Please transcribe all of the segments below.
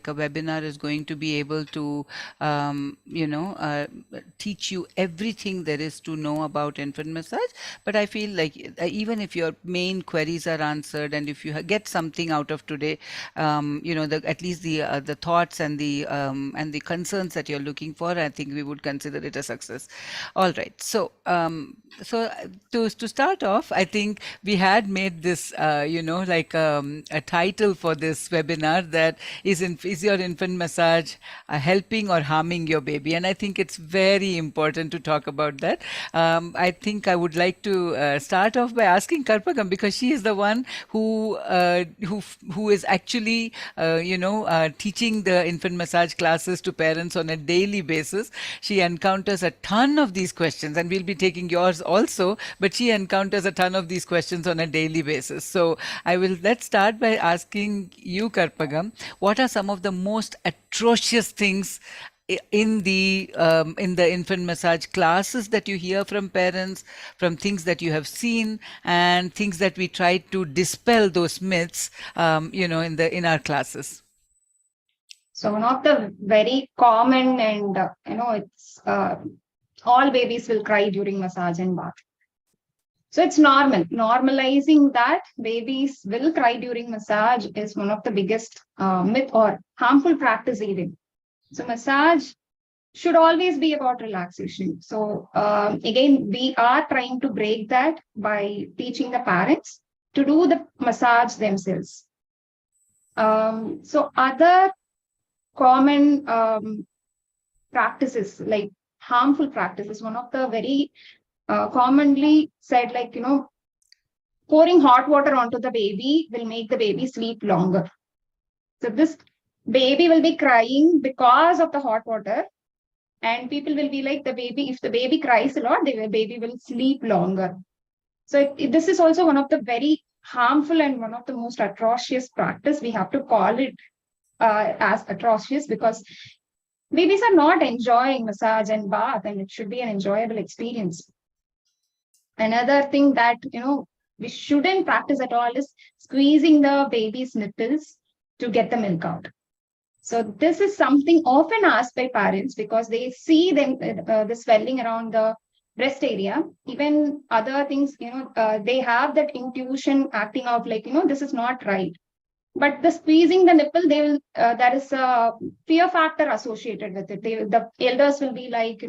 a webinar is going to be able to, teach you everything there is to know about infant massage. But I feel like even if your main queries are answered and if you get something out of today, at least the thoughts and the concerns that you're looking for, I think we would consider it a success. All right. To start off, I think we had made this, a title for this webinar that is your infant massage helping or harming your baby? And I think it's very important to talk about that. I think I would like to start off by asking Karpagam, because she is the one who is actually, teaching the infant massage classes to parents on a daily basis. She encounters a ton of these questions, and we'll be taking yours also, but she encounters a ton of these questions on a daily basis. So let's start by asking you, Karpagam, what are some of the most atrocious things in the infant massage classes that you hear from parents, from things that you have seen, and things that we try to dispel those myths, in our classes? So one of the very common and it's all babies will cry during massage and bath. So it's normal. Normalizing that babies will cry during massage is one of the biggest myth or harmful practice even. So massage should always be about relaxation. So again, we are trying to break that by teaching the parents to do the massage themselves. So other common practices, like harmful practices, one of the very commonly said, like, pouring hot water onto the baby will make the baby sleep longer. So this baby will be crying because of the hot water, and people will be like, if the baby cries a lot, the baby will sleep longer. So this is also one of the very harmful and one of the most atrocious practice. We have to call it as atrocious, because babies are not enjoying massage and bath, and it should be an enjoyable experience. Another thing that we shouldn't practice at all is squeezing the baby's nipples to get the milk out. So this is something often asked by parents because they see them the swelling around the breast area. Even other things, they have that intuition acting out like, this is not right. But the squeezing the nipple, there is a fear factor associated with it. The elders will be like,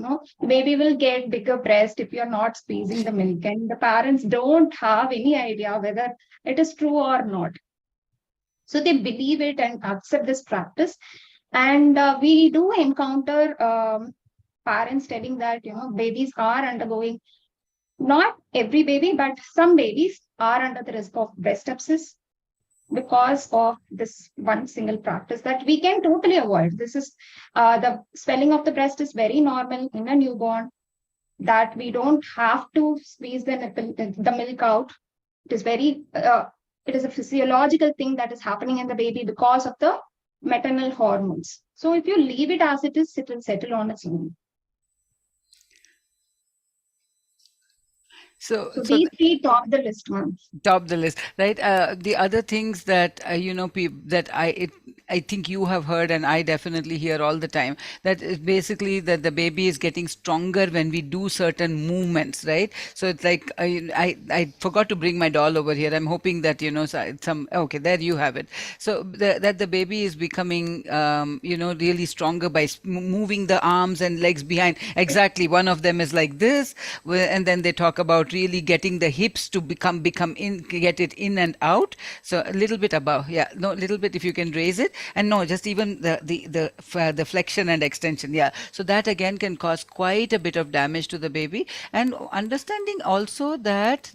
baby will get bigger breast if you're not squeezing the milk. And the parents don't have any idea whether it is true or not. So they believe it and accept this practice. And we do encounter parents telling that, babies are undergoing, not every baby, but some babies are under the risk of breast abscess because of this one single practice that we can totally avoid. This is the swelling of the breast is very normal in a newborn, that we don't have to squeeze the milk out. It is it is a physiological thing that is happening in the baby because of the maternal hormones. So if you leave it as it is, it will settle on its own. So these three top the list ones. Top the list, right? The other things that that I think you have heard, and I definitely hear all the time, that is basically that the baby is getting stronger when we do certain movements, right? So it's like I forgot to bring my doll over here. I'm hoping that okay, there you have it. So that the baby is becoming really stronger by moving the arms and legs behind. Exactly, one of them is like this, and then they talk about really getting the hips to get it in and out. So a little bit above, little bit if you can raise it, and no, just even the flexion and extension, so that again can cause quite a bit of damage to the baby. And understanding also that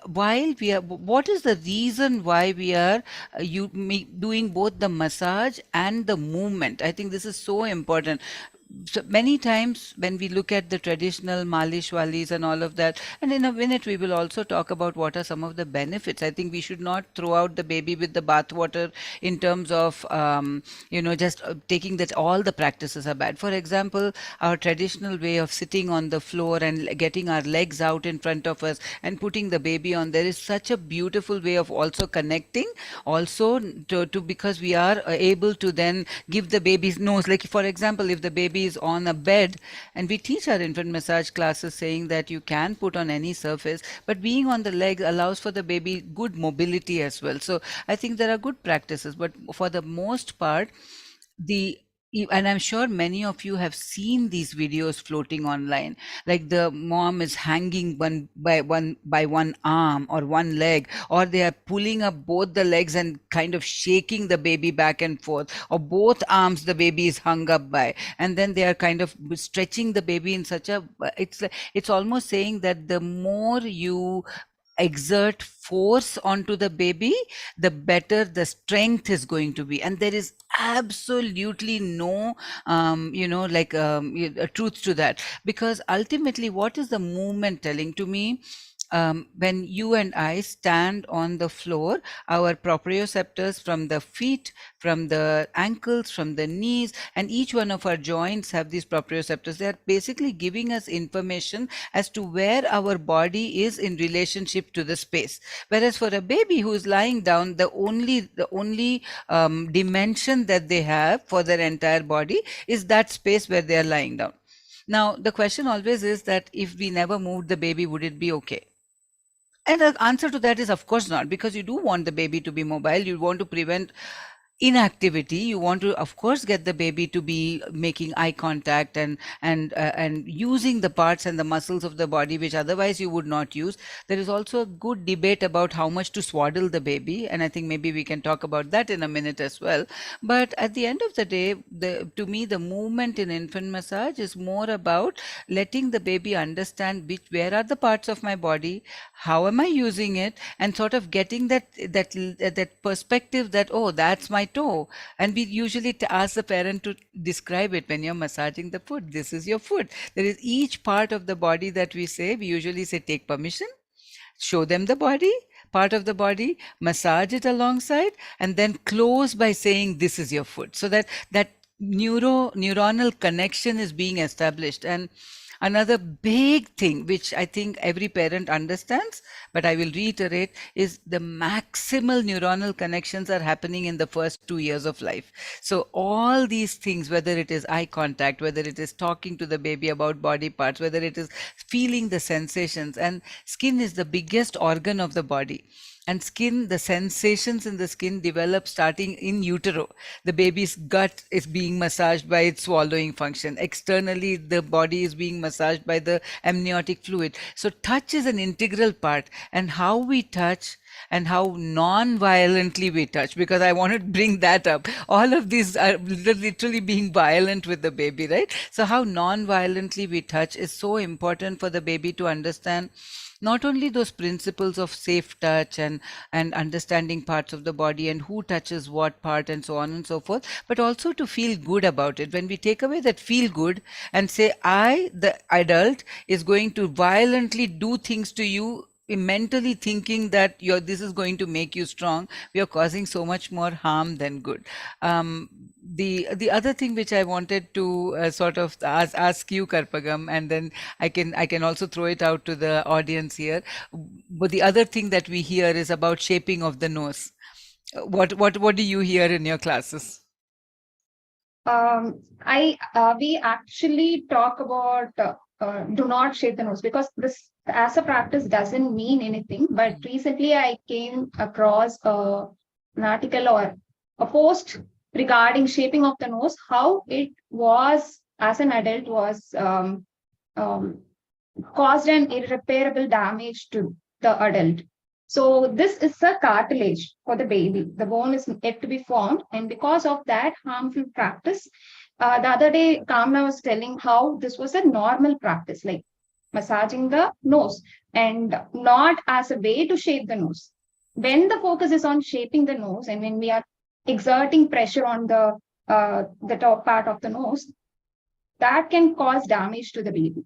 what is the reason why we are doing both the massage and the movement. I think this is so important. so many times when we look at the traditional malish walis and all of that, and in a minute we will also talk about what are some of the benefits. I think we should not throw out the baby with the bathwater in terms of just taking that all the practices are bad. For example, our traditional way of sitting on the floor and getting our legs out in front of us and putting the baby on there is such a beautiful way of also connecting, also to because we are able to then give the baby's nose. Like for example, if the baby is on a bed, and we teach our infant massage classes saying that you can put on any surface, but being on the leg allows for the baby good mobility as well. So I think there are good practices, but for the most part, the and I'm sure many of you have seen these videos floating online, like the mom is hanging one arm or one leg, or they are pulling up both the legs and kind of shaking the baby back and forth, or both arms the baby is hung up by, and then they are kind of stretching the baby in such a, it's almost saying that the more you exert force onto the baby, the better the strength is going to be. And there is absolutely no truth to that, because ultimately what is the movement telling to me? When you and I stand on the floor, our proprioceptors from the feet, from the ankles, from the knees, and each one of our joints have these proprioceptors. They are basically giving us information as to where our body is in relationship to the space. Whereas for a baby who is lying down, the only dimension that they have for their entire body is that space where they are lying down. Now, the question always is that if we never moved the baby, would it be okay? And the answer to that is of course not, because you do want the baby to be mobile. You want to prevent inactivity. You want to of course get the baby to be making eye contact and using the parts and the muscles of the body which otherwise you would not use. There is also a good debate about how much to swaddle the baby, and I think maybe we can talk about that in a minute as well. But at the end of the day, to me the movement in infant massage is more about letting the baby understand where are the parts of my body, how am I using it, and sort of getting that perspective that, oh, that's my toe. And we usually ask the parent to describe it when you're massaging the foot. This is your foot. There is each part of the body that we say. We usually say, take permission, show them the body, part of the body, massage it alongside, and then close by saying, this is your foot. So that neuronal connection is being established. And another big thing, which I think every parent understands, but I will reiterate, is the maximal neuronal connections are happening in the first 2 years of life. So all these things, whether it is eye contact, whether it is talking to the baby about body parts, whether it is feeling the sensations, and skin is the biggest organ of the body. And skin, the sensations in the skin develop starting in utero. The baby's gut is being massaged by its swallowing function. Externally, the body is being massaged by the amniotic fluid. So touch is an integral part, and how we touch and how non-violently we touch, because I want to bring that up. All of these are literally being violent with the baby, right? So how non-violently we touch is so important for the baby to understand not only those principles of safe touch and understanding parts of the body and who touches what part and so on and so forth, but also to feel good about it. When we take away that feel good and say, I, the adult, is going to violently do things to you, mentally thinking that this is going to make you strong, we are causing so much more harm than good. The other thing which I wanted to sort of ask you, Karpagam, and then I can also throw it out to the audience here. But the other thing that we hear is about shaping of the nose. What do you hear in your classes? We actually talk about do not shape the nose, because this as a practice doesn't mean anything. But recently I came across an article or a post regarding shaping of the nose, how it was as an adult was caused an irreparable damage to the adult. So this is a cartilage for the baby. The bone is yet to be formed, and because of that harmful practice, the other day Kamna was telling how this was a normal practice, like massaging the nose, and not as a way to shape the nose. When the focus is on shaping the nose, and when we are exerting pressure on the top part of the nose, that can cause damage to the baby.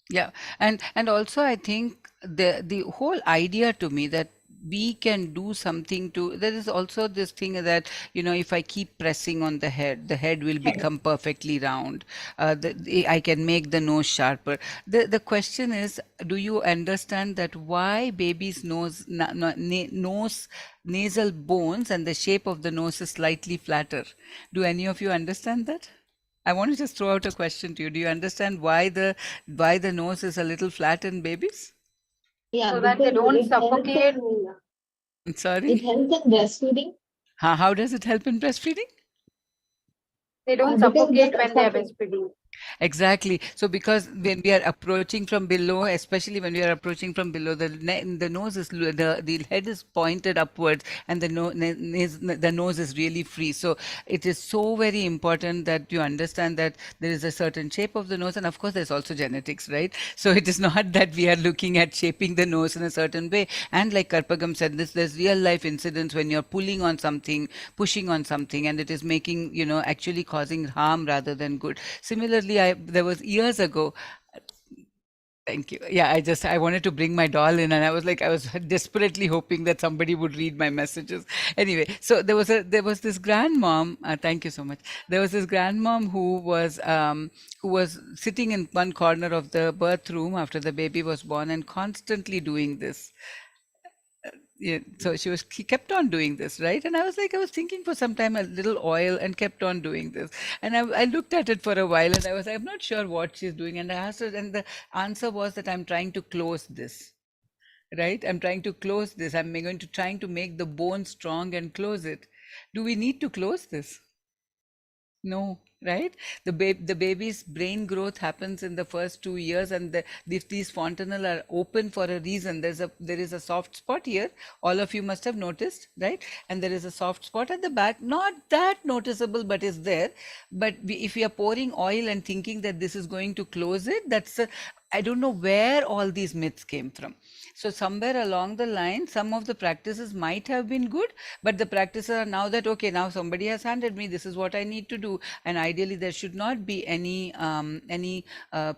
Yeah, and also I think the whole idea to me that we can do something to, there is also this thing that, if I keep pressing on the head will become perfectly round. I can make the nose sharper. The question is, do you understand that why baby's nose nasal bones and the shape of the nose is slightly flatter? Do any of you understand that? I want to just throw out a question to you. Do you understand why the nose is a little flat in babies? Yeah, So that they because don't it helps suffocate. Sorry? it helps in breastfeeding. How does it help in breastfeeding? They don't Because suffocate the when they are breastfeeding. Exactly. So because when we are approaching from below, especially when we are approaching from below, the nose is the head is pointed upwards, and the nose is really free. So it is so very important that you understand that there is a certain shape of the nose, and of course there's also genetics, right? So it is not that we are looking at shaping the nose in a certain way. And like Karpagam said, there's real life incidents when you're pulling on something, pushing on something, and it is making, actually causing harm rather than good. Similarly, there was years ago. Thank you. Yeah, I wanted to bring my doll in, and I was desperately hoping that somebody would read my messages. Anyway, so there was this grandmom. Thank you so much. There was this grandmom who was sitting in one corner of the birth room after the baby was born and constantly doing this. Yeah, so she kept on doing this, right? And I was thinking for some time a little oil, and kept on doing this. And I looked at it for a while, and I'm not sure what she's doing. And I asked her, and the answer was that I'm trying to close this, right? I'm trying to close this. I'm going to trying to make the bone strong and close it. Do we need to close this? No, right? The baby's brain growth happens in the first 2 years, and these fontanelle are open for a reason. There is a soft spot here. All of you must have noticed, right? And there is a soft spot at the back, not that noticeable, but is there. But if we are pouring oil and thinking that this is going to close it, I don't know where all these myths came from. So somewhere along the line, some of the practices might have been good, but the practices are now that, okay, now somebody has handed me, this is what I need to do, and ideally there should not be any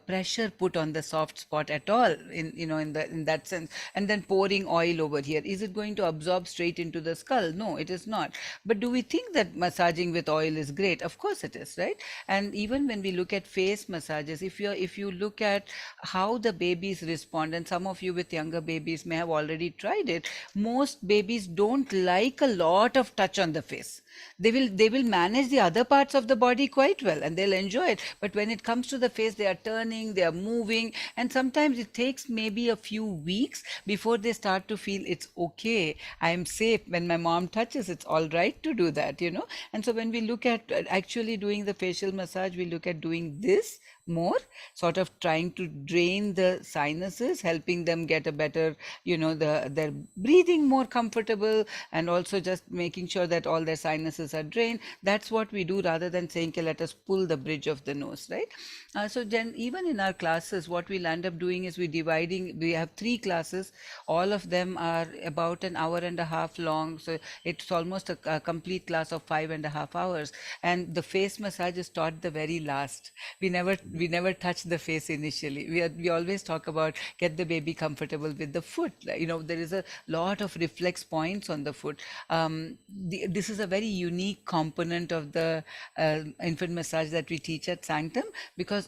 pressure put on the soft spot at all, in that sense. And then pouring oil over here, is it going to absorb straight into the skull? No, it is not. But do we think that massaging with oil is great? Of course it is, right? And even when we look at face massages, if you look at how the babies respond, and some of you with younger babies may have already tried it, most babies don't like a lot of touch on the face. They will manage the other parts of the body quite well, and they'll enjoy it, but when it comes to the face, they are turning, they are moving, and sometimes it takes maybe a few weeks before they start to feel it's okay, I am safe, when my mom touches, it's all right to do that. And so when we look at actually doing the facial massage, we look at doing this more, sort of trying to drain the sinuses, helping them get a better, their breathing more comfortable, and also just making sure that all their sinuses are drained. That's what we do, rather than saying, okay, let us pull the bridge of the nose, right? So then even in our classes, what we'll end up doing is we have 3 classes. All of them are about an hour and a half long, so it's almost a complete class of 5.5 hours. And the face massage is taught the very last. We never touch the face initially. We always talk about get the baby comfortable with the foot. There is a lot of reflex points on the foot. This is a very unique component of the infant massage that we teach at Sanctum, because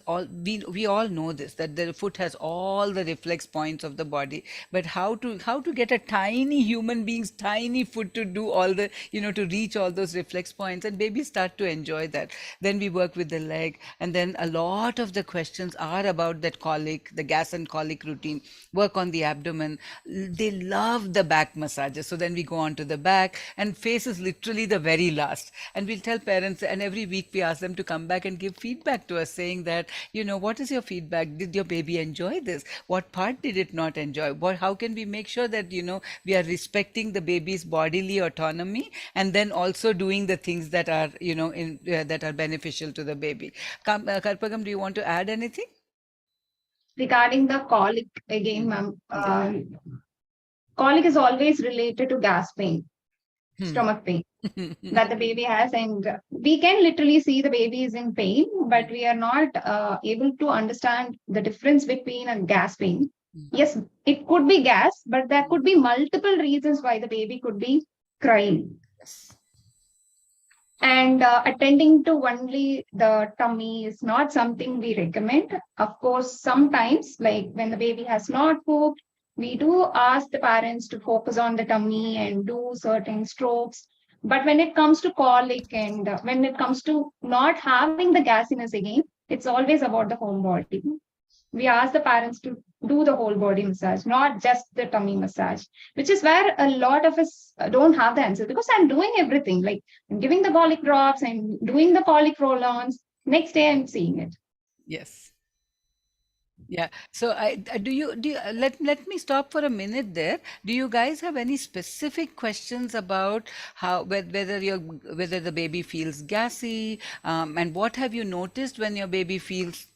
we all know this, that the foot has all the reflex points of the body. But how to get a tiny human being's tiny foot to do all the, to reach all those reflex points, and babies start to enjoy that. Then we work with the leg, and then a lot of the questions are about that colic, the gas and colic routine, work on the abdomen. They love the back massages. So then we go on to the back, and face is literally the very last. And we'll tell parents, and every week we ask them to come back and give feedback to us, saying that, what is your feedback? Did your baby enjoy this? What part did it not enjoy? How can we make sure that, we are respecting the baby's bodily autonomy, and then also doing the things that are, that are beneficial to the baby. Karpagam, do you want to add anything? Regarding the colic, again, ma'am, colic is always related to gas pain, stomach pain. that the baby has, and we can literally see the baby is in pain, but we are not able to understand the difference between a gas pain. Yes, it could be gas, but there could be multiple reasons why the baby could be crying. Yes. And attending to only the tummy is not something we recommend. Of course, sometimes, like when the baby has not pooped, we do ask the parents to focus on the tummy and do certain strokes. But when it comes to colic and when it comes to not having the gasiness again, it's always about the whole body. We ask the parents to do the whole body massage, not just the tummy massage, which is where a lot of us don't have the answer, because I'm doing everything. Like I'm giving the colic drops, I'm doing the colic roll-ons. Next day, I'm seeing it. Yes. Yeah. So let me stop for a minute there. Do you guys have any specific questions about whether the baby feels gassy, and what have you noticed when your baby feels,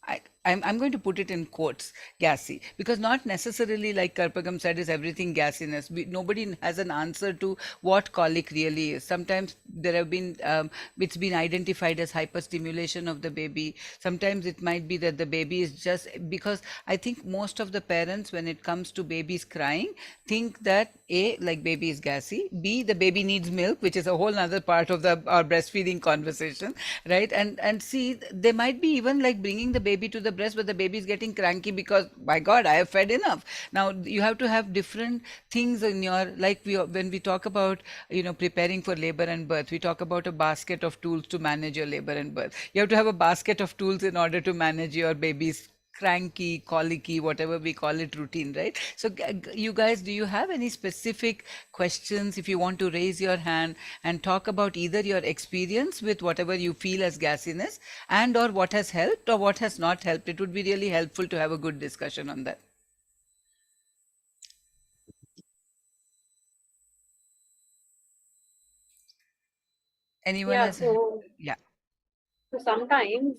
I'm going to put it in quotes, gassy, because not necessarily, like Karpagam said, is everything gassiness. Nobody has an answer to what colic really is. Sometimes it's been identified as hyperstimulation of the baby. Sometimes it might be that the baby is just, because I think most of the parents, when it comes to babies crying, think that A, like baby is gassy, B, the baby needs milk, which is a whole other part of our breastfeeding conversation, right? And C, they might be even like bringing the baby to the breast, but the baby is getting cranky because, my God, I have fed enough. Now you have to have different things in your, like when we talk about, preparing for labor and birth, we talk about a basket of tools to manage your labor and birth. You have to have a basket of tools in order to manage your baby's cranky, colicky, whatever we call it, routine, right? So you guys, do you have any specific questions? If you want to raise your hand and talk about either your experience with whatever you feel as gassiness, and or what has helped or what has not helped, it would be really helpful to have a good discussion on that. Anyone Yeah, has? Yeah. so sometimes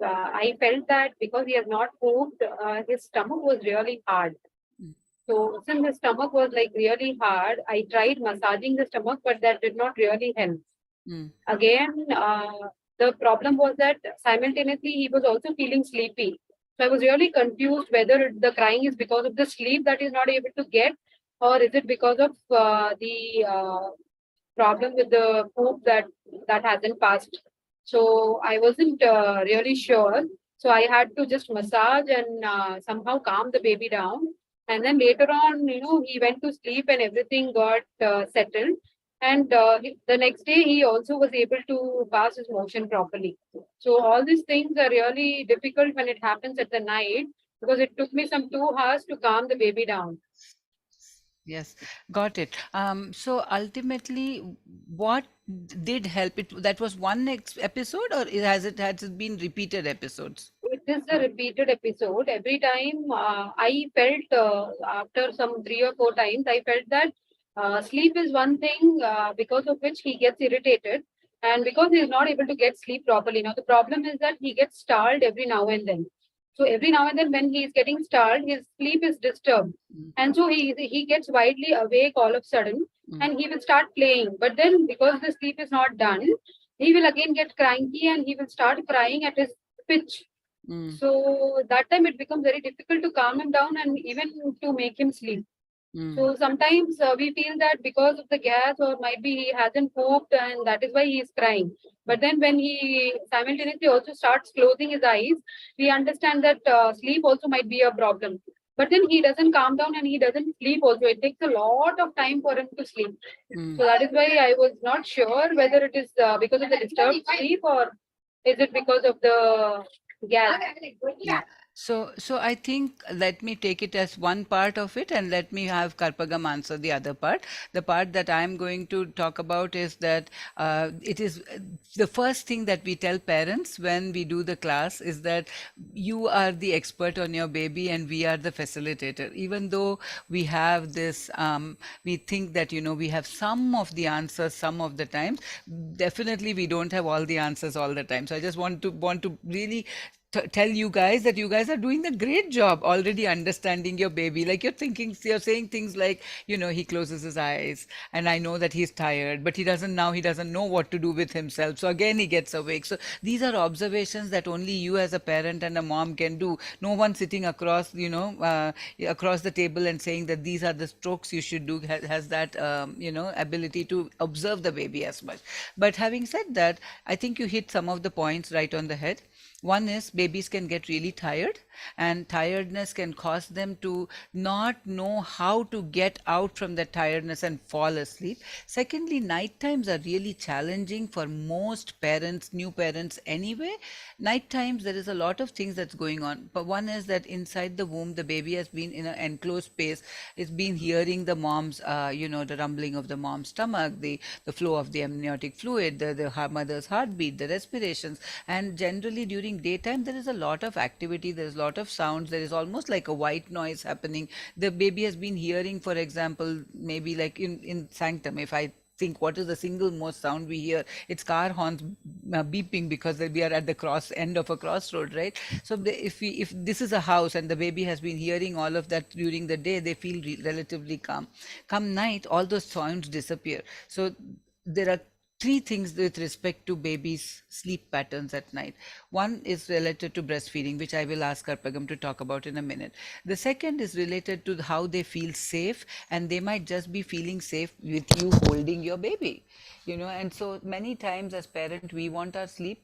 I felt that because he has not moved, his stomach was really hard. Mm. So since his stomach was like really hard, I tried massaging the stomach, but that did not really help. Mm. Again, the problem was that simultaneously he was also feeling sleepy. So I was really confused whether the crying is because of the sleep that he's not able to get, or is it because of the problem with the poop that hasn't passed. So I wasn't really sure. So I had to just massage and somehow calm the baby down. And then later on, he went to sleep and everything got settled. And the next day, he also was able to pass his motion properly. So all these things are really difficult when it happens at the night, because it took me some 2 hours to calm the baby down. Yes, got it. So ultimately, what did help it? That was one episode, or has it been repeated episodes? It is a repeated episode. Every time I felt after some 3 or 4 times, I felt that sleep is one thing because of which he gets irritated, and because he is not able to get sleep properly. Now the problem is that he gets stalled every now and then. So every now and then, when he is getting stalled, his sleep is disturbed, Mm. and so he gets widely awake all of a sudden, Mm. and he will start playing. But then, because the sleep is not done, he will again get cranky and he will start crying at his pitch. Mm. So that time it becomes very difficult to calm him down and even to make him sleep. Mm. So sometimes we feel that because of the gas, or might be he hasn't pooped and that is why he is crying. But then when he simultaneously also starts closing his eyes, we understand that sleep also might be a problem. But then he doesn't calm down and he doesn't sleep also. It takes a lot of time for him to sleep. Mm. So that is why I was not sure whether it is because of the disturbed sleep, or is it because of the gas. Yeah. So I think, let me take it as one part of it, and let me have Karpagam answer the other part. The part that I'm going to talk about is that it is the first thing that we tell parents when we do the class is that you are the expert on your baby and we are the facilitator. Even though we have this, we think that, we have some of the answers some of the times. Definitely we don't have all the answers all the time. So I just want to really tell you guys that you guys are doing a great job already understanding your baby. Like you're saying things like, he closes his eyes and I know that he's tired, but he doesn't know what to do with himself. So again, he gets awake. So these are observations that only you as a parent and a mom can do. No one sitting across, across the table and saying that these are the strokes you should do has that, ability to observe the baby as much. But having said that, I think you hit some of the points right on the head. One is babies can get really tired, and tiredness can cause them to not know how to get out from that tiredness and fall asleep. Secondly, night times are really challenging for most parents, new parents anyway. Night times, there is a lot of things that's going on. But one is that inside the womb, the baby has been in an enclosed space. It's been hearing the mom's, the rumbling of the mom's stomach, the flow of the amniotic fluid, the mother's heartbeat, the respirations. And generally during daytime, there is a lot of activity, there is a lot of sounds, there is almost like a white noise happening. The baby has been hearing, for example, maybe like in Sanctum, if I think what is the single most sound we hear, it's car horns beeping, because we are at the end of a crossroad, right? So if this is a house and the baby has been hearing all of that during the day, they feel relatively calm. Come night, all those sounds disappear. So there are three things with respect to babies' sleep patterns at night. One is related to breastfeeding, which I will ask Karpagam to talk about in a minute. The second is related to how they feel safe, and they might just be feeling safe with you holding your baby. And so many times as parent, we want our sleep.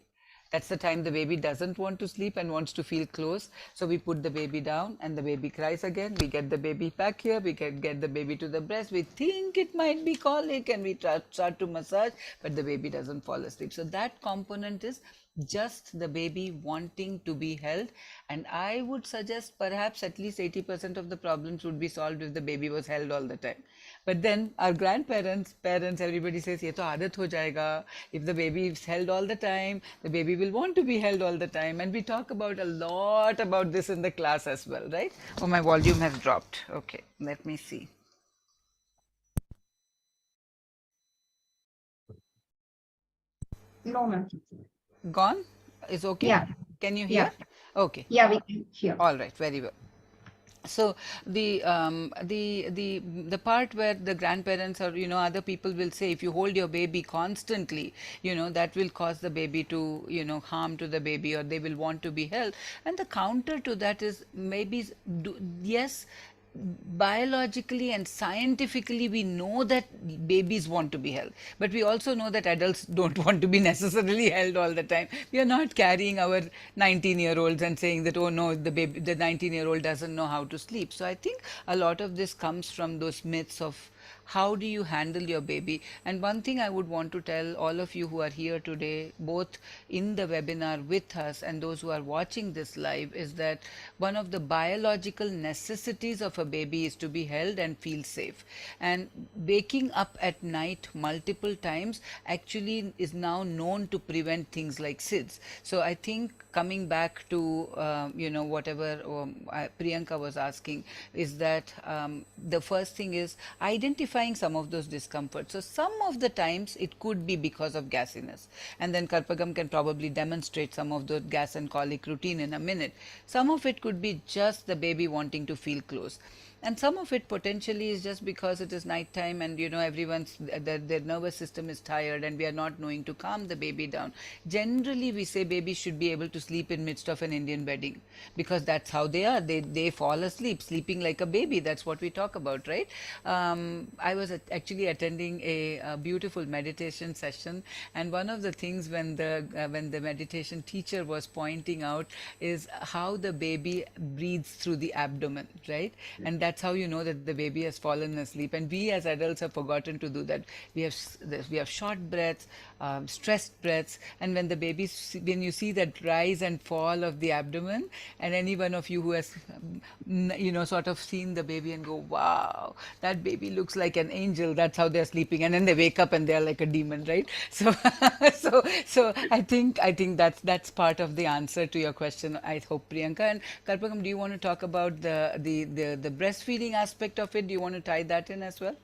That's the time the baby doesn't want to sleep and wants to feel close. So we put the baby down and the baby cries again. We get the baby back here. We can get the baby to the breast. We think it might be colic and we start to massage, but the baby doesn't fall asleep. So that component is just the baby wanting to be held. And I would suggest perhaps at least 80% of the problems would be solved if the baby was held all the time. But then our grandparents, parents, everybody says, ye to aadat ho jayega. If the baby is held all the time, the baby will want to be held all the time. And we talk about a lot about this in the class as well, right? Oh, my volume has dropped. Okay, let me see. No, ma'am. Gone? Is okay? Yeah. Can you hear? Okay. Yeah, we can hear. All right, very well. So the part where the grandparents or other people will say, if you hold your baby constantly, that will cause the baby to harm to the baby, or they will want to be held. And the counter to that is maybe yes, biologically and scientifically we know that babies want to be held, but we also know that adults don't want to be necessarily held all the time. We are not carrying our 19-year-olds and saying that, oh no, the 19-year-old doesn't know how to sleep. So I think a lot of this comes from those myths of how do you handle your baby. And one thing I would want to tell all of you who are here today, both in the webinar with us and those who are watching this live, is that one of the biological necessities of a baby is to be held and feel safe. And waking up at night multiple times actually is now known to prevent things like SIDS. So I think coming back to whatever Priyanka was asking, is that the first thing is identifying some of those discomforts. So some of the times it could be because of gassiness, and then Karpagam can probably demonstrate some of the gas and colic routine in a minute. Some of it could be just the baby wanting to feel close. And some of it potentially is just because it is nighttime and everyone's their nervous system is tired and we are not knowing to calm the baby down. Generally we say babies should be able to sleep in midst of an Indian wedding, because that's how they are. They fall asleep sleeping like a baby. That's what we talk about, right? I was actually attending a beautiful meditation session, and one of the things when the meditation teacher was pointing out is how the baby breathes through the abdomen, right? And that's how you know that the baby has fallen asleep. And we as adults have forgotten to do that. We have short breaths, stressed breaths, and when the baby, when you see that rise and fall of the abdomen, and any one of you who has sort of seen the baby and go, wow, that baby looks like an angel, that's how they're sleeping, and then they wake up and they're like a demon, right? So so I think that's part of the answer to your question, I hope, Priyanka. And Karpagam, do you want to talk about the breastfeeding aspect of it? Do you want to tie that in as well?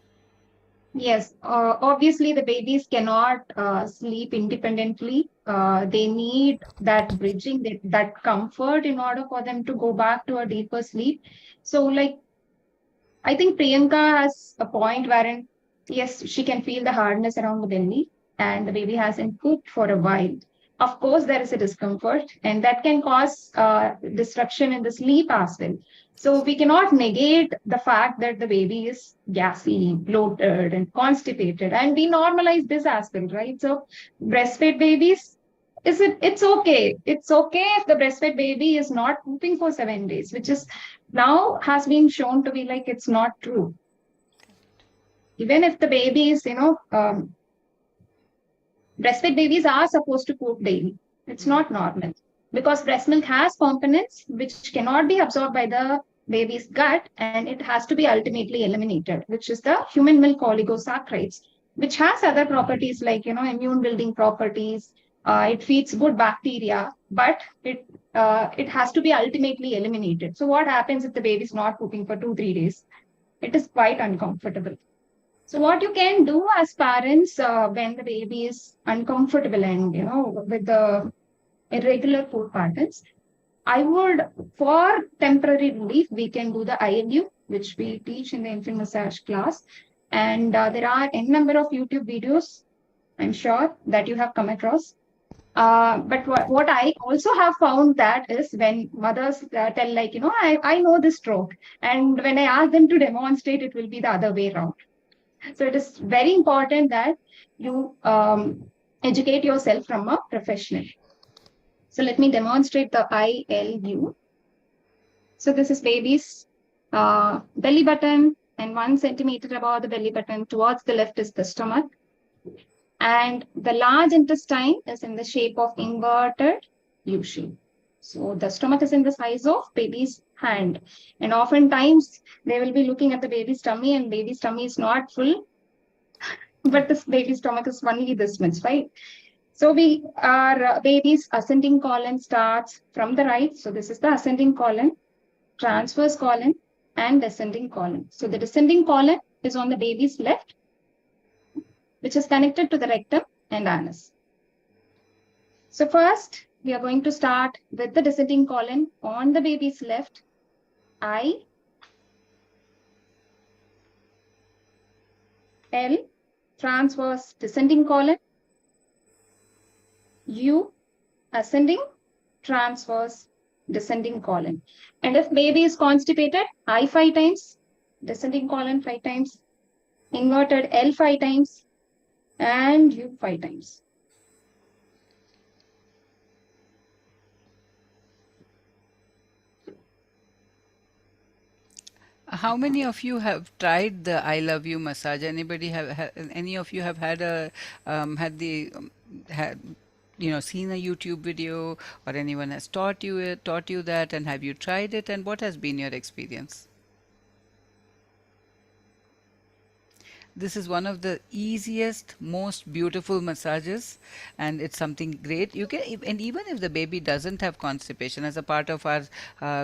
Yes, obviously the babies cannot sleep independently. They need that bridging, that comfort in order for them to go back to a deeper sleep. So, like, I think Priyanka has a point wherein, yes, she can feel the hardness around the belly, and the baby hasn't pooped for a while. Of course, there is a discomfort, and that can cause disruption in the sleep as well. So we cannot negate the fact that the baby is gassy, bloated, and constipated, and we normalize this as well, right? So breastfed babies, it's okay. It's okay if the breastfed baby is not pooping for 7 days, which is now has been shown to be like it's not true. Even if the baby is, breastfed babies are supposed to poop daily. It's not normal because breast milk has components which cannot be absorbed by the baby's gut and it has to be ultimately eliminated, which is the human milk oligosaccharides, which has other properties like, immune building properties. It feeds good bacteria, but it has to be ultimately eliminated. So what happens if the baby is not pooping for 2 3 days? It is quite uncomfortable. So what you can do as parents when the baby is uncomfortable and with the irregular food patterns, I would for temporary relief we can do the ILU, which we teach in the infant massage class, and there are n number of YouTube videos. I'm sure that you have come across. But what I also have found that is when mothers tell like, I know this stroke, and when I ask them to demonstrate, it will be the other way around. So it is very important that you educate yourself from a professional. So let me demonstrate the ILU. So this is baby's belly button, and 1 centimeter above the belly button towards the left is the stomach. And the large intestine is in the shape of inverted U shape. So the stomach is in the size of baby's hand. And oftentimes they will be looking at the baby's tummy and baby's tummy is not full, but this baby's stomach is only this much, right? So our baby's ascending colon starts from the right. So this is the ascending colon, transverse colon, and descending colon. So the descending colon is on the baby's left, which is connected to the rectum and anus. So first, we are going to start with the descending colon on the baby's left. I, L, transverse descending colon, U, ascending, transverse descending colon. And if baby is constipated, I 5 times, descending colon 5 times, inverted L 5 times, and U 5 times. How many of you have tried the I love you massage? Anybody any of you have had a had the had seen a YouTube video, or anyone has taught you that, and have you tried it, and what has been your experience? This is one of the easiest, most beautiful massages, and it's something great. You can, and even if the baby doesn't have constipation, as a part of our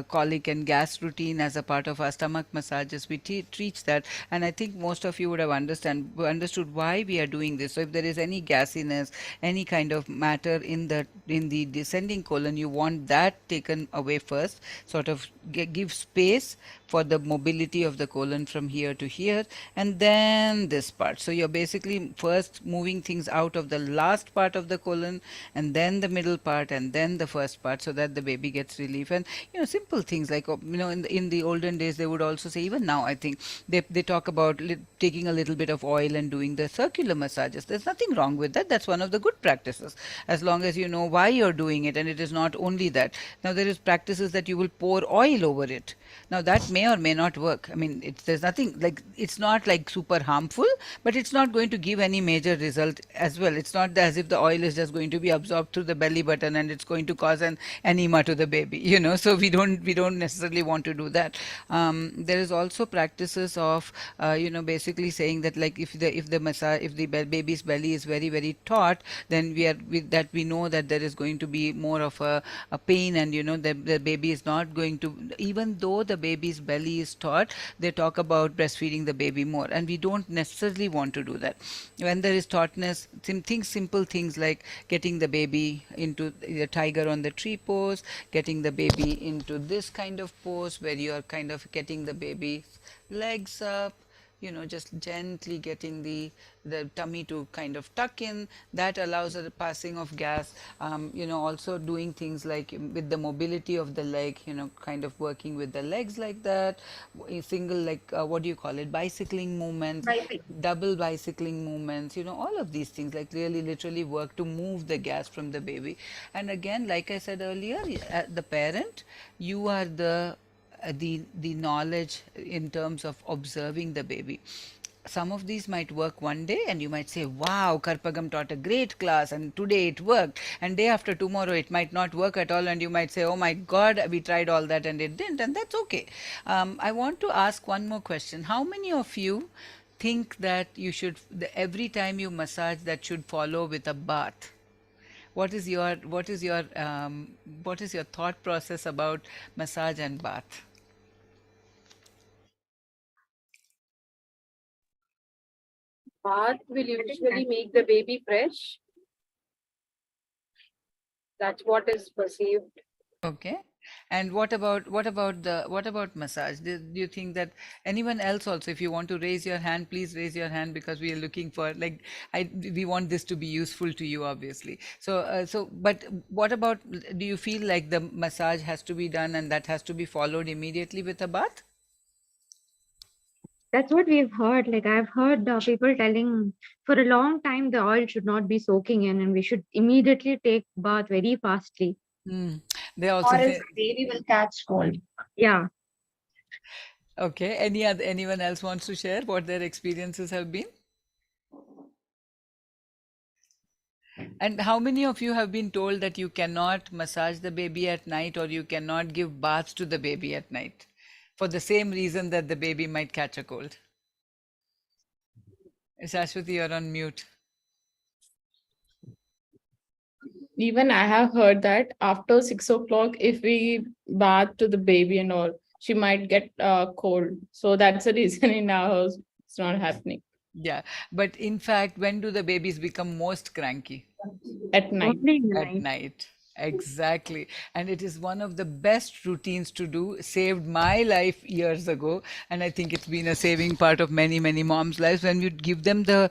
colic and gas routine, as a part of our stomach massages, we teach that. And I think most of you would have understood why we are doing this. So if there is any gassiness, any kind of matter in the descending colon, you want that taken away first, sort of give space for the mobility of the colon from here to here, and then this part. So you're basically first moving things out of the last part of the colon, and then the middle part, and then the first part, so that the baby gets relief. And simple things like in the olden days they would also say, even now I think they talk about taking a little bit of oil and doing the circular massages. There's nothing wrong with that. That's one of the good practices, as long as you know why you're doing it, and it is not only that. Now there is practices that you will pour oil over it. Now that may or may not work. I mean, there's nothing like, it's not like super harmful, but it's not going to give any major result as well. It's not as if the oil is just going to be absorbed through the belly button and it's going to cause an enema to the baby. So we don't necessarily want to do that. There is also practices of basically saying that, like, if the baby's belly is very very taut, then we know that there is going to be more of a pain, and the baby is not going to, even though the baby's belly is taut, they talk about breastfeeding the baby more, and we don't necessarily want to do that. When there is tautness, simple things like getting the baby into the tiger on the tree pose, getting the baby into this kind of pose where you are kind of getting the baby's legs up, just gently getting the tummy to kind of tuck in. That allows the passing of gas. Also doing things like with the mobility of the leg, kind of working with the legs like that. A single, like what do you call it, bicycling movements, Bicycle. double bicycling movements, all of these things, like really literally work to move the gas from the baby. And again, like I said earlier, the parent, you are the knowledge in terms of observing the baby. Some of these might work one day and you might say, wow, Karpagam taught a great class and today it worked, and day after tomorrow it might not work at all and you might say, oh my god, we tried all that and it didn't, and that's okay. I want to ask one more question. How many of you think that every time you massage, that should follow with a bath? What is your thought process about massage and bath? Bath will usually make the baby fresh. That's what is perceived. Okay. And what about massage? Do you think that anyone else also, if you want to raise your hand, please raise your hand, because we are looking for, like, we want this to be useful to you, obviously. But what about, do you feel like the massage has to be done and that has to be followed immediately with a bath? That's what we've heard. Like I've heard people telling for a long time the oil should not be soaking in, and we should immediately take bath very fastly. They also Or else say, the baby will catch cold. Yeah. okay. Anyone else wants to share what their experiences have been? And how many of you have been told that you cannot massage the baby at night, or you cannot give baths to the baby at night, for the same reason that the baby might catch a cold? Shashwati, you're on mute. Even I have heard that after 6 o'clock, if we bath to the baby and all, she might get cold. So that's the reason in our house it's not happening Yeah, but in fact, when do the babies become most cranky? at night. Only in the At night. night. Exactly. And it is one of the best routines to do. Saved my life years ago. And I think it's been a saving part of many, many moms' lives, when you give them the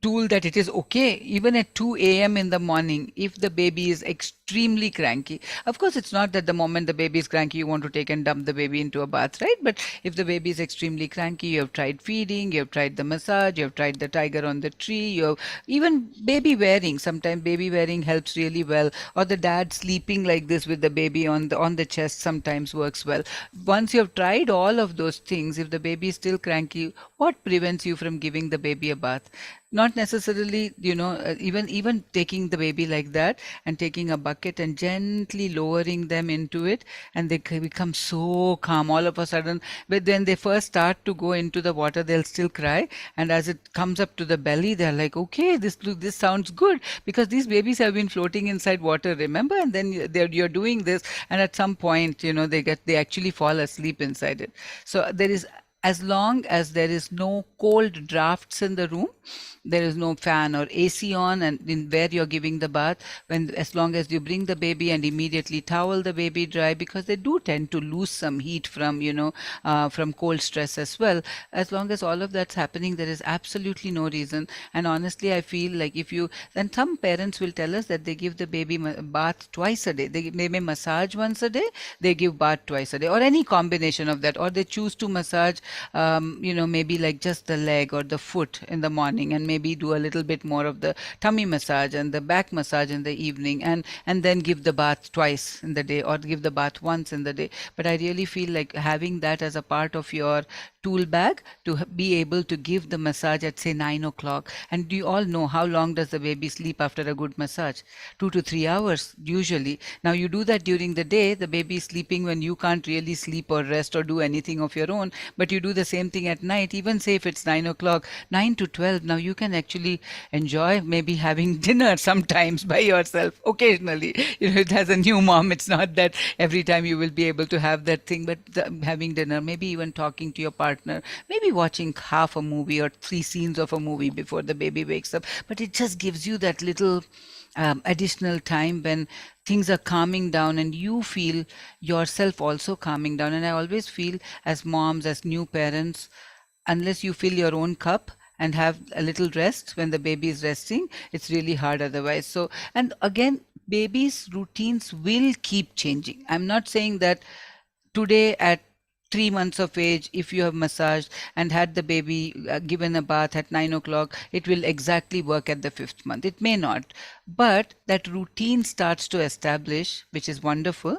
tool that it is okay, even at 2 a.m. in the morning, if the baby is extremely cranky. Of course, it's not that the moment the baby is cranky, you want to take and dump the baby into a bath, right? But if the baby is extremely cranky, you have tried feeding, you have tried the massage, you have tried the tiger on the tree, you have even baby wearing. Sometimes baby wearing helps really well, or the dad sleeping like this with the baby on the chest sometimes works well. Once you have tried all of those things, if the baby is still cranky, what prevents you from giving the baby a bath? Not necessarily, even taking the baby like that and taking a bucket and gently lowering them into it, and they become so calm all of a sudden. But when they first start to go into the water, they'll still cry, and as it comes up to the belly, they're like, okay, this sounds good, because these babies have been floating inside water, remember? And then you're doing this, and at some point, they actually fall asleep inside it. So there is, as long as there is no cold drafts in the room, there is no fan or AC on, and in where you're giving the bath, as long as you bring the baby and immediately towel the baby dry, because they do tend to lose some heat from from cold stress as well. As long as all of that's happening, there is absolutely no reason. And honestly, I feel like then some parents will tell us that they give the baby bath twice a day. They may massage once a day, they give bath twice a day, or any combination of that, or they choose to massage maybe like just the leg or the foot in the morning, and maybe do a little bit more of the tummy massage and the back massage in the evening, and then give the bath twice in the day, or give the bath once in the day. But I really feel like having that as a part of your tool bag to be able to give the massage at, say, 9 o'clock. And do you all know how long does the baby sleep after a good massage? 2 to 3 hours usually. Now you do that during the day, the baby is sleeping when you can't really sleep or rest or do anything of your own, but you do the same thing at night. Even say if it's 9 o'clock, 9 to 12, now you can actually enjoy maybe having dinner sometimes by yourself occasionally. It has a new mom, it's not that every time you will be able to have that thing, but having dinner, maybe even talking to your partner partner, maybe watching half a movie or 3 scenes of a movie before the baby wakes up. But it just gives you that little additional time when things are calming down and you feel yourself also calming down. And I always feel, as moms, as new parents, unless you fill your own cup and have a little rest when the baby is resting, it's really hard otherwise. So, and again, babies' routines will keep changing. I'm not saying that today at 3 months of age, if you have massaged and had the baby given a bath at 9 o'clock, it will exactly work at the 5th month. It may not, but that routine starts to establish, which is wonderful.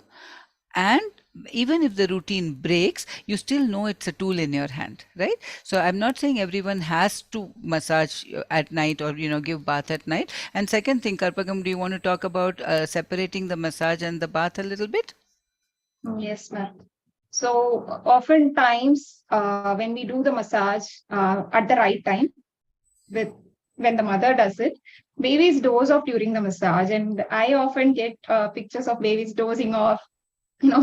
And even if the routine breaks, you still know it's a tool in your hand, right? So I'm not saying everyone has to massage at night or, give bath at night. And second thing, Karpagam, do you want to talk about separating the massage and the bath a little bit? Yes, ma'am. So oftentimes, when we do the massage at the right time, when the mother does it, babies doze off during the massage, and I often get pictures of babies dozing off,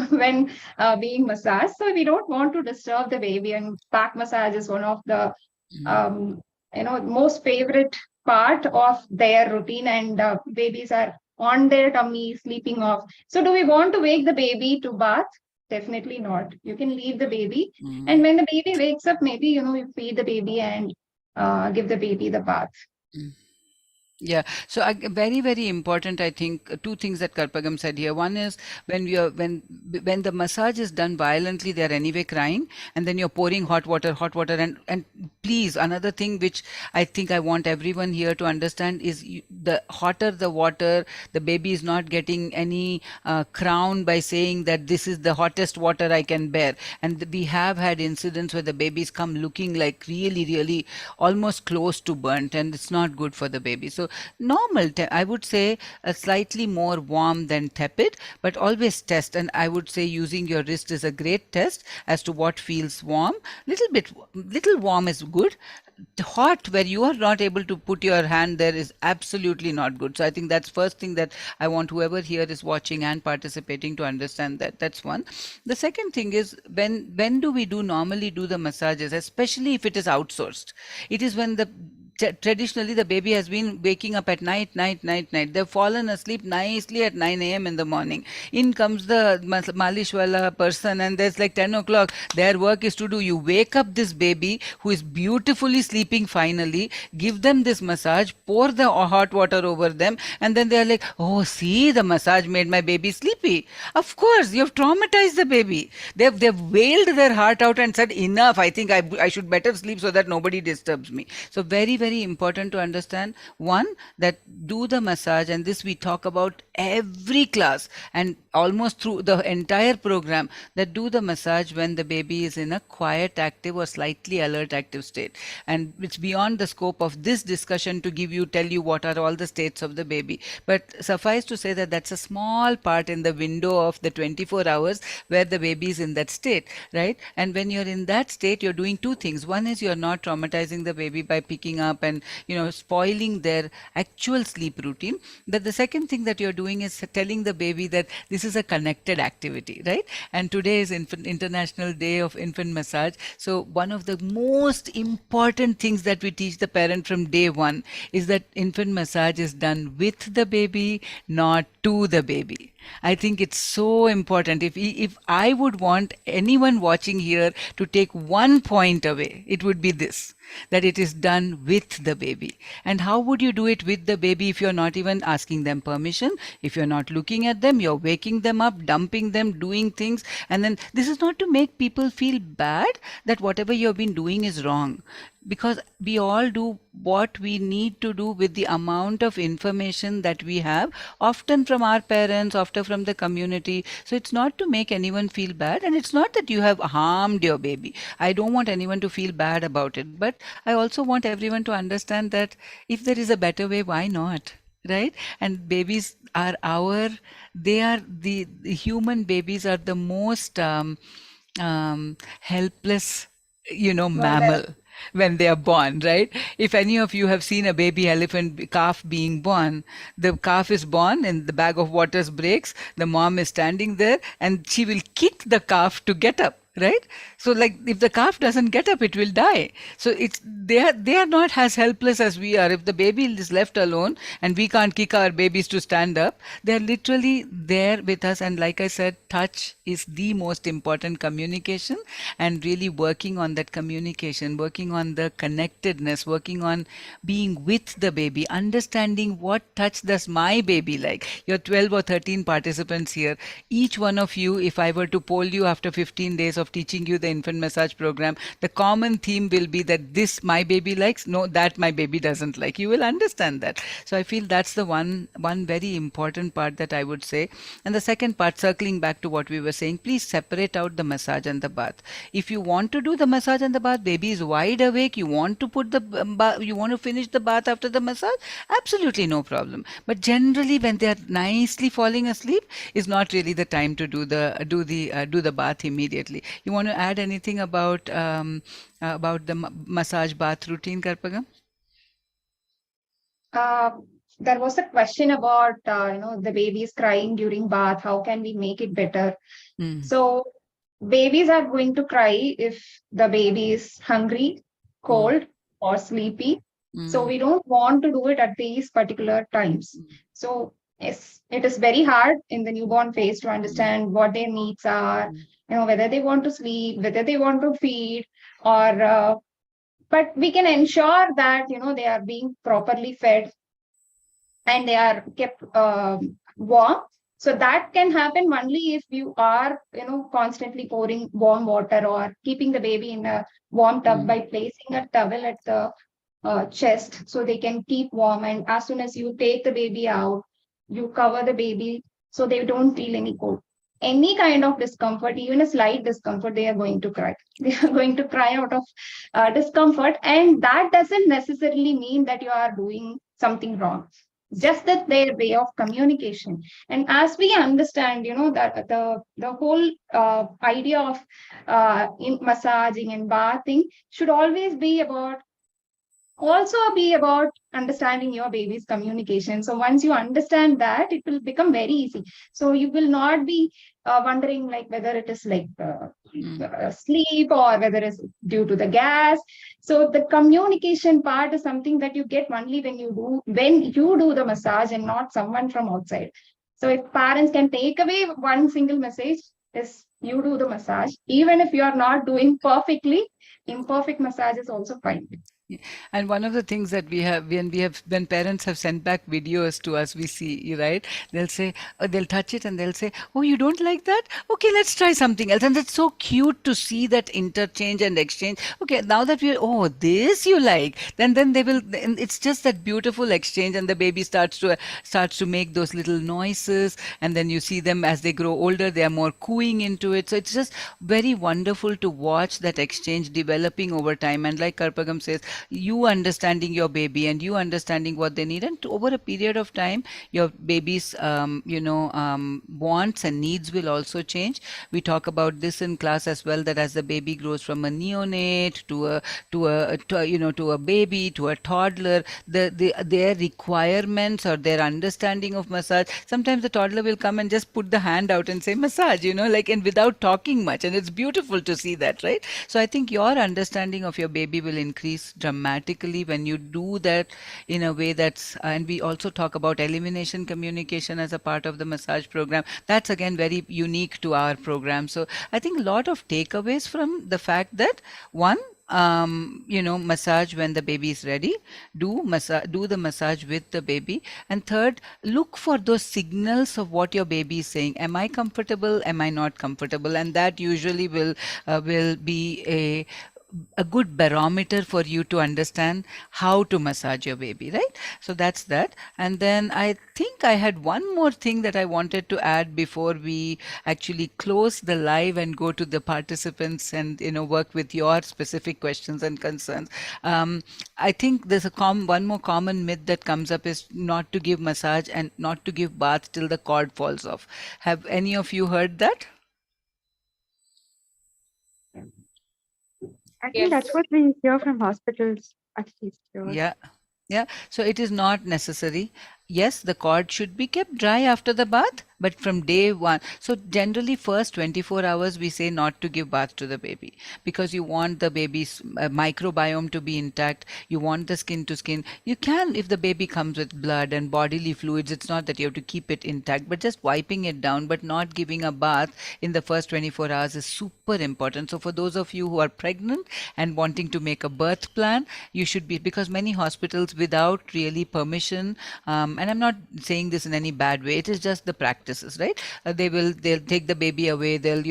when being massaged. So we don't want to disturb the baby, and back massage is one of the most favorite part of their routine, and babies are on their tummy sleeping off. So do we want to wake the baby to bath? Definitely not. You can leave the baby, and when the baby wakes up, maybe you feed the baby and give the baby the bath. Yeah, so very, very important. I think 2 things that Karpagam said here. One is when the massage is done violently, they are anyway crying, and then you're pouring hot water, and please, another thing which I think I want everyone here to understand is the hotter the water, the baby is not getting any crown by saying that this is the hottest water I can bear. And we have had incidents where the babies come looking like really, really almost close to burnt, and it's not good for the baby. So normal, I would say a slightly more warm than tepid, but always test. And I would say using your wrist is a great test as to what feels warm. Little warm is good. Hot, where you are not able to put your hand there, is absolutely not good. So I think that's first thing that I want whoever here is watching and participating to understand. That's one. The second thing is, when do we normally do the massages, especially if it is outsourced? It is when traditionally the baby has been waking up at night. They've fallen asleep nicely at 9 a.m. in the morning. In comes the malishwala person, and there's like 10 o'clock. Their work is to do. You wake up this baby who is beautifully sleeping finally, give them this massage, pour the hot water over them, and then they're like, oh, see, the massage made my baby sleepy. Of course, you've traumatized the baby. They've wailed their heart out and said, enough, I think I should better sleep so that nobody disturbs me. So very, very important to understand, one, that do the massage, and this we talk about every class and almost through the entire program, that do the massage when the baby is in a quiet, active or slightly alert, active state. And it's beyond the scope of this discussion to tell you what are all the states of the baby. But suffice to say that that's a small part in the window of the 24 hours where the baby is in that state, right? And when you're in that state, you're doing 2 things. One is you're not traumatizing the baby by picking up and spoiling their actual sleep routine. But the second thing that you're doing is telling the baby that this is a connected activity, right? And today is International Day of Infant Massage. So one of the most important things that we teach the parent from day one is that infant massage is done with the baby, not to the baby. I think it's so important. If I would want anyone watching here to take one point away, it would be this, that it is done with the baby. And how would you do it with the baby if you're not even asking them permission, if you're not looking at them, you're waking them up, dumping them, doing things. And then this is not to make people feel bad that whatever you've been doing is wrong, because we all do what we need to do with the amount of information that we have, often from our parents, often from the community. So it's not to make anyone feel bad, and it's not that you have harmed your baby. I don't want anyone to feel bad about it, but I also want everyone to understand that if there is a better way, why not? Right? And babies are the human babies are the most helpless, mammal when they are born, right? If any of you have seen a baby elephant calf being born, the calf is born and the bag of waters breaks, the mom is standing there and she will kick the calf to get up. right? So like if the calf doesn't get up, it will die. So it's they are not as helpless as we are. If the baby is left alone and we can't kick our babies to stand up, they're literally there with us. And like I said, touch is the most important communication, and really working on that communication, working on the connectedness, working on being with the baby, understanding what touch does my baby like. You're 12 or 13 participants here. Each one of you, if I were to poll you after 15 days of teaching you the infant massage program, the common theme will be that this my baby likes, no, that my baby doesn't like. You will understand that. So I feel that's the one very important part that I would say. And the second part, circling back to what we were saying, please separate out the massage and the bath. If you want to do the massage and the bath, baby is wide awake, you want to put the you want to finish the bath after the massage, absolutely no problem. But generally when they are nicely falling asleep is not really the time to do the bath immediately. You want to add anything about the massage bath routine, Karpagam? There was a question about the baby is crying during bath. How can we make it better? Mm. So babies are going to cry if the baby is hungry, cold, or sleepy. So we don't want to do it at these particular times. So yes, it is very hard in the newborn phase to understand what their needs are, whether they want to sleep, whether they want to feed, or but we can ensure that they are being properly fed and they are kept warm. So that can happen only if you are constantly pouring warm water or keeping the baby in a warm tub by placing a towel at the chest so they can keep warm. And as soon as you take the baby out, you cover the baby so they don't feel any cold. Any kind of discomfort, even a slight discomfort, they are going to cry. They are going to cry out of discomfort. And that doesn't necessarily mean that you are doing something wrong. Just that their way of communication. And as we understand, that the whole idea of in massaging and bathing should always be about understanding your baby's communication. So once you understand that, it will become very easy. So you will not be wondering like whether it is like sleep or whether it's due to the gas. So the communication part is something that you get only when you do the massage and not someone from outside. So if parents can take away one single message, is you do the massage. Even if you are not doing perfectly, imperfect massage is also fine. And one of the things that we have, when parents have sent back videos to us, we see, right? They'll say, they'll touch it and they'll say, "Oh, you don't like that? Okay, let's try something else." And it's so cute to see that interchange and exchange. Okay, now that oh, this you like, then they will. And it's just that beautiful exchange, and the baby starts to make those little noises, and then you see them as they grow older, they are more cooing into it. So it's just very wonderful to watch that exchange developing over time. And like Karpagam says, you understanding your baby and you understanding what they need, and over a period of time your baby's wants and needs will also change. We talk about this in class as well, that as the baby grows from a neonate to a baby to a toddler, their requirements or their understanding of massage, sometimes the toddler will come and just put the hand out and say massage, and without talking much, and it's beautiful to see that, right? So I think your understanding of your baby will increase dramatically when you do that in a way that's, and we also talk about elimination communication as a part of the massage program. That's again very unique to our program. So I think a lot of takeaways from the fact that one, massage when the baby is ready, do the massage with the baby, and third, look for those signals of what your baby is saying. Am I comfortable? Am I not comfortable? And that usually will be a good barometer for you to understand how to massage your baby, right? So that's that. And then I think I had one more thing that I wanted to add before we actually close the live and go to the participants and work with your specific questions and concerns. I think there's one more common myth that comes up is not to give massage and not to give bath till the cord falls off. Have any of you heard that? I think that's what we hear from hospitals, at least. Yeah. So it is not necessary. Yes, the cord should be kept dry after the bath, but from day one. So generally first 24 hours we say not to give bath to the baby, because you want the baby's microbiome to be intact. You want the skin to skin. You can, if the baby comes with blood and bodily fluids, it's not that you have to keep it intact, but just wiping it down, but not giving a bath in the first 24 hours is super important. So for those of you who are pregnant and wanting to make a birth plan, you should be, because many hospitals without really permission, and I'm not saying this in any bad way, it is just the practices, right? They'll take the baby away, they'll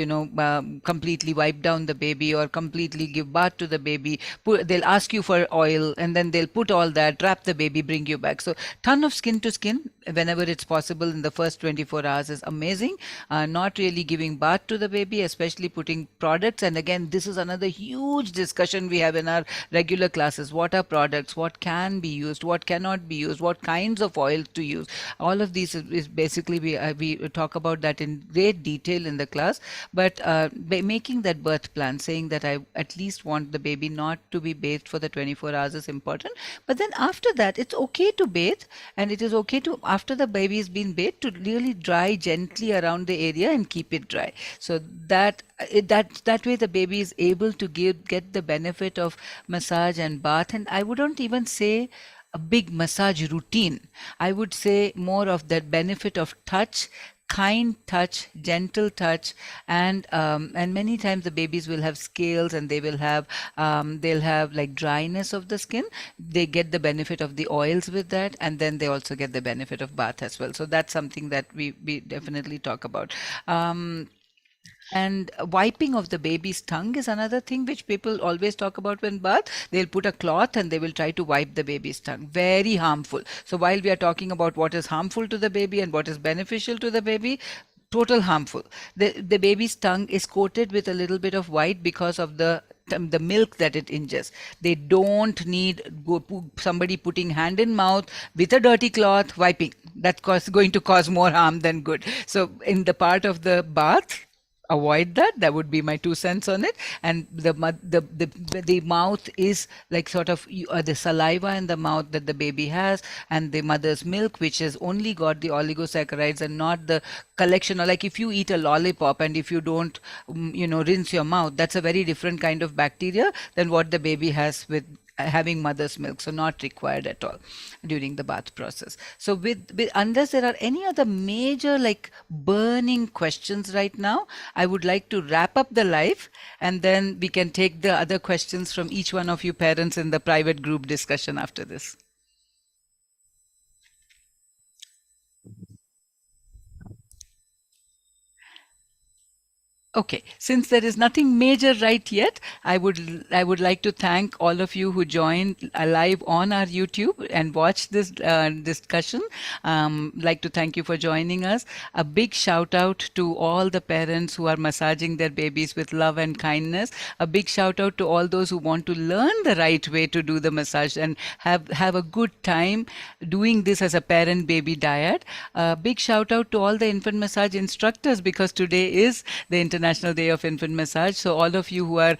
completely wipe down the baby or completely give bath to the baby, they'll ask you for oil, and then they'll put all that, wrap the baby, bring you back. So ton of skin to skin whenever it's possible in the first 24 hours is amazing. Not really giving bath to the baby, especially putting products. And again, this is another huge discussion we have in our regular classes. What are products? What can be used? What cannot be used? What kinds of oils to use? All of these is basically, we talk about that in great detail in the class. But by making that birth plan, saying that I at least want the baby not to be bathed for the 24 hours is important. But then after that, it's okay to bathe, and it is okay to, after the baby has been bathed, to really dry gently around the area and keep it dry. So that way the baby is able to get the benefit of massage and bath. And I wouldn't even say a big massage routine. I would say more of that benefit of touch, kind touch, gentle touch, and many times the babies will have scales, and they'll have like dryness of the skin. They get the benefit of the oils with that, and then they also get the benefit of bath as well. So that's something that we definitely talk about. And wiping of the baby's tongue is another thing which people always talk about when bath. They'll put a cloth and they will try to wipe the baby's tongue. Very harmful. So while we are talking about what is harmful to the baby and what is beneficial to the baby, total harmful. The baby's tongue is coated with a little bit of white because of the milk that it ingests. They don't need somebody putting hand in mouth with a dirty cloth wiping. That's going to cause more harm than good. So in the part of the bath, avoid that. That would be my 2 cents on it. And the mouth is like sort of the saliva in the mouth that the baby has, and the mother's milk, which has only got the oligosaccharides and not the collection. Or like if you eat a lollipop and if you don't rinse your mouth, that's a very different kind of bacteria than what the baby has with having mother's milk. So not required at all during the bath process. So with unless there are any other major like burning questions right now, I would like to wrap up the live, and then we can take the other questions from each one of you parents in the private group discussion after this. Okay, since there is nothing major right yet, I would like to thank all of you who joined live on our YouTube and watched this discussion. Like to thank you for joining us. A big shout out to all the parents who are massaging their babies with love and kindness. A big shout out to all those who want to learn the right way to do the massage and have a good time doing this as a parent-baby dyad. A big shout out to all the infant massage instructors, because today is the International Day of Infant Massage. So all of you who are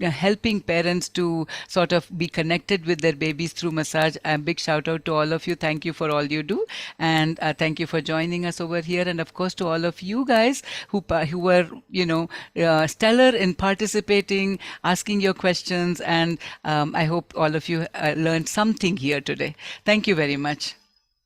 helping parents to sort of be connected with their babies through massage, a big shout out to all of you. Thank you for all you do, and thank you for joining us over here. And of course to all of you guys who were stellar in participating, asking your questions, and I hope all of you learned something here today. Thank you very much.